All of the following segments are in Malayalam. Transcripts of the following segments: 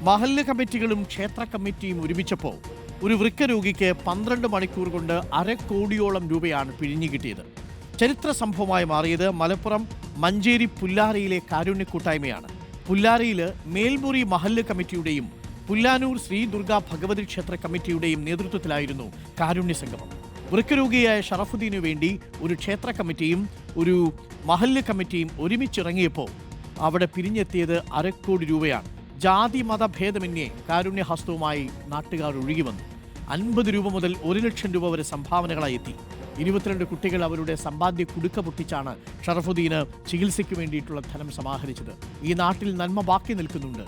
മഹല്ല് കമ്മിറ്റികളും ക്ഷേത്ര കമ്മിറ്റിയും ഒരുമിച്ചപ്പോൾ ഒരു വൃക്ക രോഗിക്ക് 12 മണിക്കൂർ കൊണ്ട് 2.5 കോടിയോളം രൂപയാണ് പിഴിഞ്ഞു കിട്ടിയത്. ചരിത്ര സംഭവമായി മാറിയത് മലപ്പുറം മഞ്ചേരി പുല്ലാരയിലെ കാരുണ്യ കൂട്ടായ്മയാണ്. പുല്ലാരയിൽ മേൽമുറി മഹല്ല് കമ്മിറ്റിയുടെയും പുല്ലാനൂർ ശ്രീ ദുർഗ ഭഗവതി ക്ഷേത്ര കമ്മിറ്റിയുടെയും നേതൃത്വത്തിലായിരുന്നു കാരുണ്യ സംഗമം. വൃക്കരോഗിയായ ഷറഫുദ്ദീനു വേണ്ടി ഒരു ക്ഷേത്ര കമ്മിറ്റിയും ഒരു മഹല്ല് കമ്മിറ്റിയും ഒരുമിച്ചിറങ്ങിയപ്പോൾ അവിടെ പിരിഞ്ഞെത്തിയത് 2.5 കോടി രൂപയാണ്. ജാതി മതഭേദമന്യേ കാരുണ്യഹസ്തവുമായി നാട്ടുകാർ ഒഴുകി വന്നു. 50 രൂപ മുതൽ 1 ലക്ഷം രൂപ വരെ സംഭാവനകളായി എത്തി. 22 കുട്ടികൾ അവരുടെ സമ്പാദ്യ കുടുക്ക പൊട്ടിച്ചാണ് ഷറഫുദ്ദീന് ചികിത്സയ്ക്ക് വേണ്ടിയിട്ടുള്ള ധനം സമാഹരിച്ചത്. ഈ നാട്ടിൽ നന്മ ബാക്കി നിൽക്കുന്നുണ്ട്.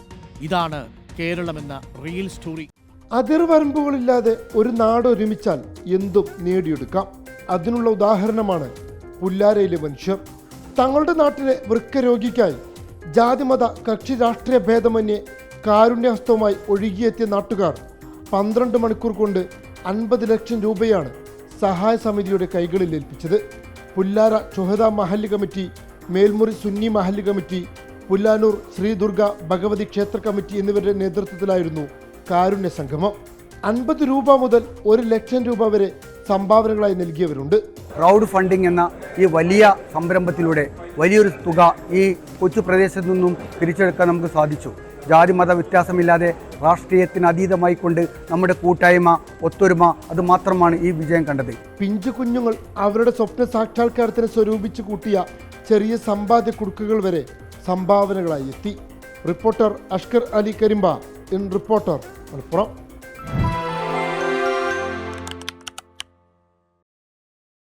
ഇതാണ് കേരളമെന്ന റിയൽ സ്റ്റോറി. അതിർവരമ്പുകളില്ലാതെ ഒരു നാട് ഒരുമിച്ചാൽ എന്തും നേടിയെടുക്കാം. അതിനുള്ള ഉദാഹരണമാണ് പുല്ലാരയിലെ മനുഷ്യർ. തങ്ങളുടെ നാട്ടിലെ വൃക്ക രോഗിക്കായി ജാതിമത കക്ഷി രാഷ്ട്രീയ ഭേദമന്യേ കാരുണ്യഹസ്തവുമായി ഒഴുകിയെത്തിയ നാട്ടുകാർ 12 മണിക്കൂർ കൊണ്ട് 50 ലക്ഷം രൂപയാണ് സഹായ സമിതിയുടെ കൈകളിൽ ഏൽപ്പിച്ചത്. പുല്ലാര ഷുഹദ മഹല്ല് കമ്മിറ്റി, മേൽമുറി സുന്നി മഹല്ല് കമ്മിറ്റി, പുല്ലാനൂർ ശ്രീ ദുർഗ ഭഗവതി ക്ഷേത്ര കമ്മിറ്റി എന്നിവരുടെ നേതൃത്വത്തിലായിരുന്നു കാരുണ്യ സംഗമം. 50 രൂപ മുതൽ 1 ലക്ഷം രൂപ വരെ സംഭാവനകളായി നൽകിയവരുണ്ട്. ക്രൗഡ് ഫണ്ടിംഗ് എന്ന ഈ വലിയ സംരംഭത്തിലൂടെ വലിയൊരു തുക ഈ കൊച്ചു പ്രദേശത്തു നിന്നും പിരിച്ചെടുക്കാൻ നമുക്ക് സാധിച്ചു. ജാതി മത വ്യത്യാസമില്ലാതെ രാഷ്ട്രീയത്തിന് അതീതമായി കൊണ്ട് നമ്മുടെ കൂട്ടായ്മ, ഒത്തൊരുമ, അത് മാത്രമാണ് ഈ വിജയം കണ്ടത്. പിഞ്ചു കുഞ്ഞുങ്ങൾ അവരുടെ സ്വപ്ന സാക്ഷാത്കാരത്തിന് സ്വരൂപിച്ചു കൂട്ടിയ ചെറിയ സമ്പാദ്യ കുടുക്കുകൾ വരെ സംഭാവനകളായി എത്തി. Reporter Ashkar Ali Karimba in reporter Malappuram.